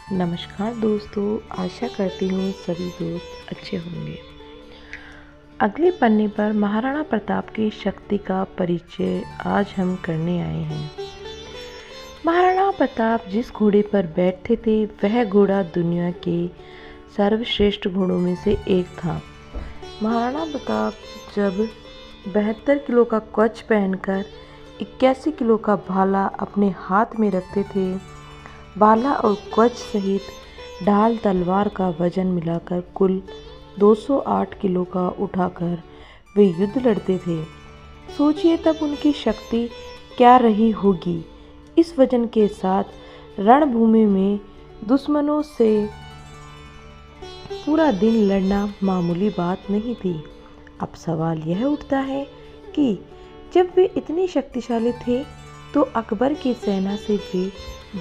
नमस्कार दोस्तों, आशा करती हूँ सभी दोस्त अच्छे होंगे। अगले पन्ने पर महाराणा प्रताप की शक्ति का परिचय आज हम करने आए हैं। महाराणा प्रताप जिस घोड़े पर बैठते थे वह घोड़ा दुनिया के सर्वश्रेष्ठ घोड़ों में से एक था। महाराणा प्रताप जब 72 किलो का कवच पहनकर 81 किलो का भाला अपने हाथ में रखते थे, भाला और कवच सहित ढाल तलवार का वजन मिलाकर कुल 208 किलो का उठाकर वे युद्ध लड़ते थे। सोचिए तब उनकी शक्ति क्या रही होगी। इस वजन के साथ रणभूमि में दुश्मनों से पूरा दिन लड़ना मामूली बात नहीं थी। अब सवाल यह उठता है कि जब वे इतने शक्तिशाली थे तो अकबर की सेना से वे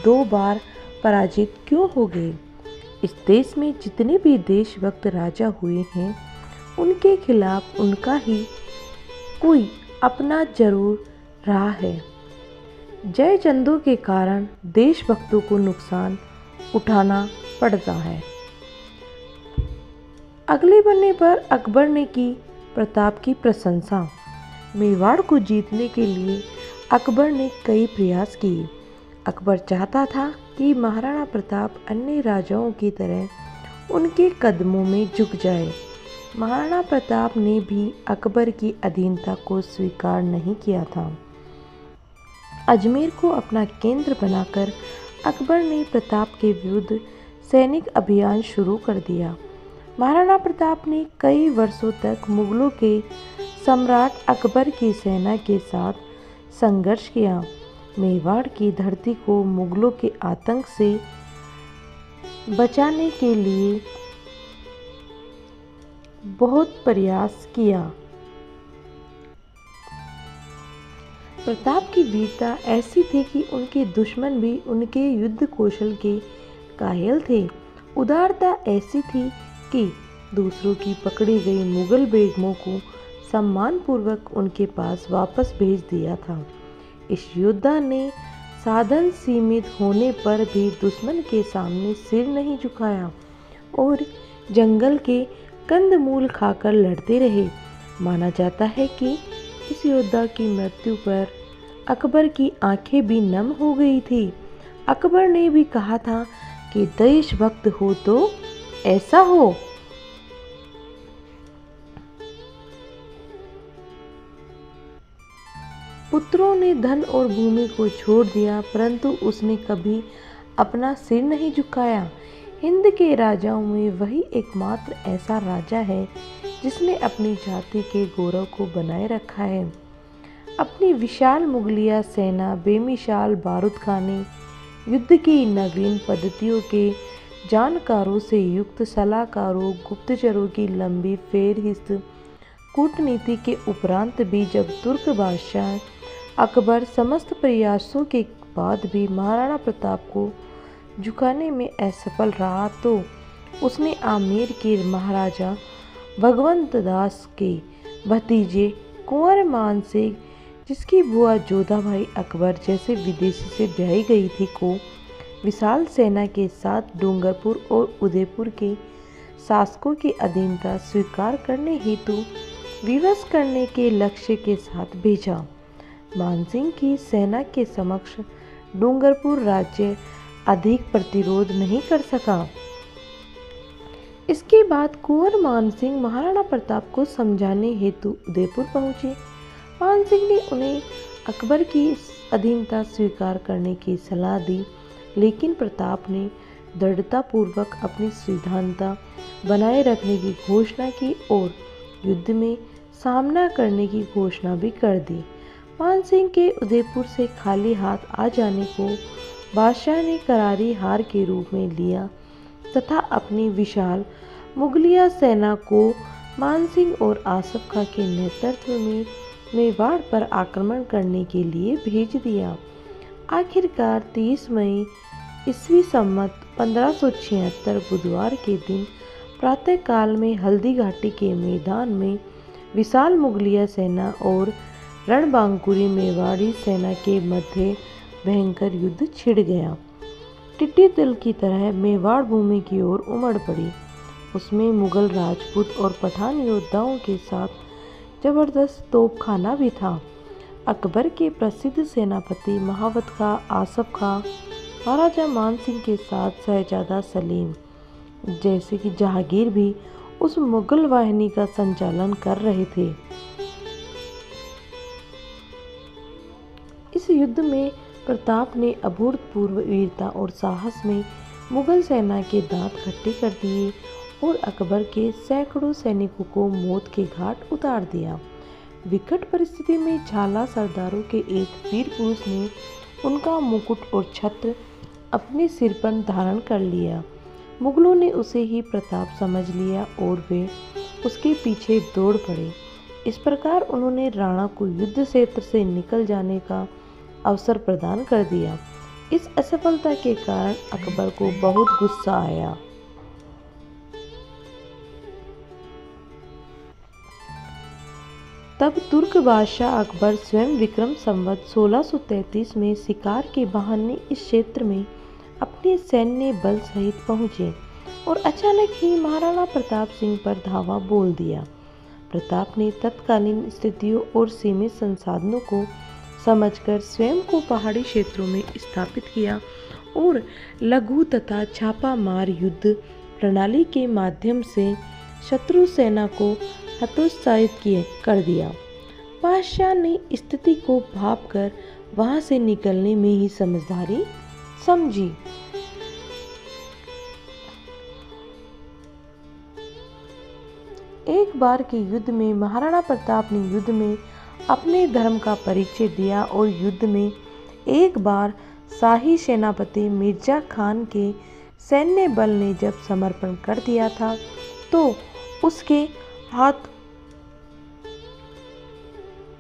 2 बार पराजित क्यों हो गए। इस देश में जितने भी देशभक्त राजा हुए हैं उनके खिलाफ उनका ही कोई अपना जरूर रहा है। जय चंदों के कारण देशभक्तों को नुकसान उठाना पड़ता है। अगले पन्ने पर अकबर ने की प्रताप की प्रशंसा। मेवाड़ को जीतने के लिए अकबर ने कई प्रयास किए। अकबर चाहता था कि महाराणा प्रताप अन्य राजाओं की तरह उनके कदमों में झुक जाए। महाराणा प्रताप ने भी अकबर की अधीनता को स्वीकार नहीं किया था। अजमेर को अपना केंद्र बनाकर अकबर ने प्रताप के विरुद्ध सैनिक अभियान शुरू कर दिया। महाराणा प्रताप ने कई वर्षों तक मुगलों के सम्राट अकबर की सेना के साथ संघर्ष किया। मेवाड़ की धरती को मुगलों के आतंक से बचाने के लिए बहुत प्रयास किया। प्रताप की वीरता ऐसी थी कि उनके दुश्मन भी उनके युद्ध कौशल के कायल थे। उदारता ऐसी थी कि दूसरों की पकड़ी गई मुगल बेगमों को सम्मानपूर्वक उनके पास वापस भेज दिया था। इस योद्धा ने साधन सीमित होने पर भी दुश्मन के सामने सिर नहीं झुकाया और जंगल के कंदमूल खाकर लड़ते रहे। माना जाता है कि इस योद्धा की मृत्यु पर अकबर की आंखें भी नम हो गई थी। अकबर ने भी कहा था कि देशभक्त हो तो ऐसा हो। पुत्रों ने धन और भूमि को छोड़ दिया परंतु उसने कभी अपना सिर नहीं झुकाया। हिंद के राजाओं में वही एकमात्र ऐसा राजा है जिसने अपनी जाति के गौरव को बनाए रखा है। अपनी विशाल मुगलिया सेना, बेमिसाल बारूद खाने, युद्ध की नवीन पद्धतियों के जानकारों से युक्त सलाहकारों, गुप्तचरों की लंबी फेहरिस्त, कूटनीति के उपरांत भी जब तुर्क बादशाह अकबर समस्त प्रयासों के बाद भी महाराणा प्रताप को झुकाने में असफल रहा तो उसने आमेर के महाराजा भगवंत दास के भतीजे कुंवर मान सिंह, जिसकी बुआ जोधा भाई अकबर जैसे विदेशी से ब्याही गई थी, को विशाल सेना के साथ डूंगरपुर और उदयपुर के शासकों की अधीनता स्वीकार करने हेतु विवश करने के लक्ष्य के साथ भेजा। मानसिंह की सेना के समक्ष डूंगरपुर राज्य अधिक प्रतिरोध नहीं कर सका। इसके बाद कुंवर मानसिंह महाराणा प्रताप को समझाने हेतु उदयपुर पहुंचे। मानसिंह ने उन्हें अकबर की अधीनता स्वीकार करने की सलाह दी, लेकिन प्रताप ने दृढ़तापूर्वक अपनी सिद्धांता बनाए रखने की घोषणा की और युद्ध में सामना करने की घोषणा भी कर दी। मानसिंह के उदयपुर से खाली हाथ आ जाने को बादशाह ने करारी हार के रूप में लिया तथा अपनी विशाल मुगलिया सेना को मानसिंह और आसफ खां के नेतृत्व में मेवाड़ पर आक्रमण करने के लिए भेज दिया। आखिरकार 30 मई ईस्वी सम्मत 1576 बुधवार के दिन प्रातःकाल में हल्दी घाटी के मैदान में विशाल मुगलिया सेना और रणबांकुरी मेवाड़ी सेना के मध्य भयंकर युद्ध छिड़ गया। टिड्डी दल की तरह मेवाड़ भूमि की ओर उमड़ पड़ी। उसमें मुगल, राजपूत और पठान योद्धाओं के साथ जबरदस्त तोपखाना भी था। अकबर के प्रसिद्ध सेनापति महावत खां, आसफ खां, महाराजा मान सिंह के साथ शहजादा सलीम जैसे कि जहांगीर भी उस मुगल वाहिनी का संचालन कर रहे थे। इस युद्ध में प्रताप ने अभूतपूर्व वीरता और साहस में मुगल सेना के दांत खट्टे कर दिए और अकबर के सैकड़ों सैनिकों को मौत के घाट उतार दिया। विकट परिस्थिति में झाला सरदारों के एक वीर पुरुष ने उनका मुकुट और छत्र अपने सिर पर धारण कर लिया। मुगलों ने उसे ही प्रताप समझ लिया और वे उसके पीछे दौड़ पड़े। इस प्रकार उन्होंने राणा को युद्ध क्षेत्र से निकल जाने का अवसर प्रदान कर दिया। इस असफलता के कारण अकबर को बहुत गुस्सा आया। तब तुर्क बादशाह अकबर स्वयं विक्रम संवत 1633 में शिकार के बहाने इस क्षेत्र में अपने सैन्य बल सहित पहुंचे और अचानक ही महाराणा प्रताप सिंह पर धावा बोल दिया। प्रताप ने तत्कालीन स्थितियों और सीमित संसाधनों को समझकर स्वयं को पहाड़ी क्षेत्रों में स्थापित किया और लघु तथा छापामार युद्ध प्रणाली के माध्यम से शत्रु सेना को हतोत्साहित कर दिया। बादशाह ने स्थिति को भांपकर वहां से निकलने में ही समझदारी समझी। एक बार के युद्ध में महाराणा प्रताप ने युद्ध में अपने धर्म का परिचय दिया और युद्ध में एक बार शाही सेनापति मिर्जा खान के सैन्य बल ने जब समर्पण कर दिया था तो उसके हाथ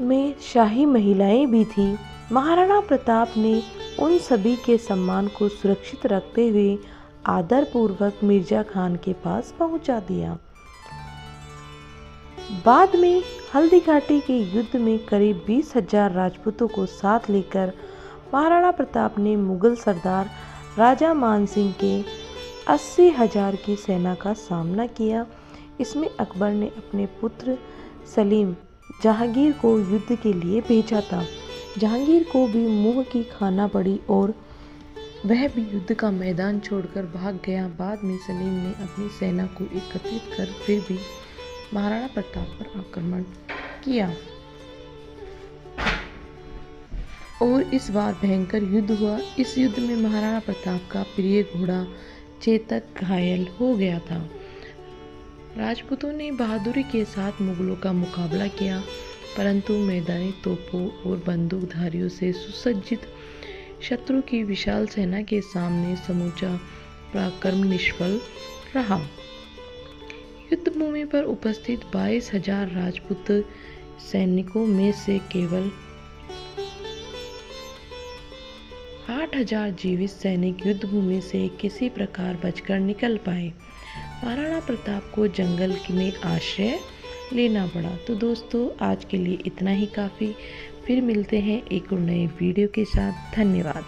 में शाही महिलाएं भी थी। महाराणा प्रताप ने उन सभी के सम्मान को सुरक्षित रखते हुए आदरपूर्वक मिर्जा खान के पास पहुंचा दिया। बाद में हल्दी घाटी के युद्ध में करीब 20,000 राजपूतों को साथ लेकर महाराणा प्रताप ने मुगल सरदार राजा मान सिंह के 80,000 की सेना का सामना किया। इसमें अकबर ने अपने पुत्र सलीम जहांगीर को युद्ध के लिए भेजा था। जहांगीर को भी मुंह की खाना पड़ी और वह भी युद्ध का मैदान छोड़कर भाग गया। बाद में सलीम ने अपनी सेना को एकत्रित कर फिर भी महाराणा प्रताप पर आक्रमण किया और इस बार भयंकर युद्ध हुआ। इस युद्ध में महाराणा प्रताप का प्रिय घोड़ा चेतक घायल हो गया था। राजपूतों ने बहादुरी के साथ मुगलों का मुकाबला किया, परंतु मैदानी तोपों और बंदूकधारियों से सुसज्जित शत्रु की विशाल सेना के सामने समूचा पराक्रम निष्फल रहा। युद्ध भूमि पर उपस्थित 22,000 राजपूत सैनिकों में से केवल 8,000 जीवित सैनिक युद्ध भूमि से किसी प्रकार बचकर निकल पाए। महाराणा प्रताप को जंगल में आश्रय लेना पड़ा। तो दोस्तों, आज के लिए इतना ही काफ़ी। फिर मिलते हैं एक और नए वीडियो के साथ। धन्यवाद।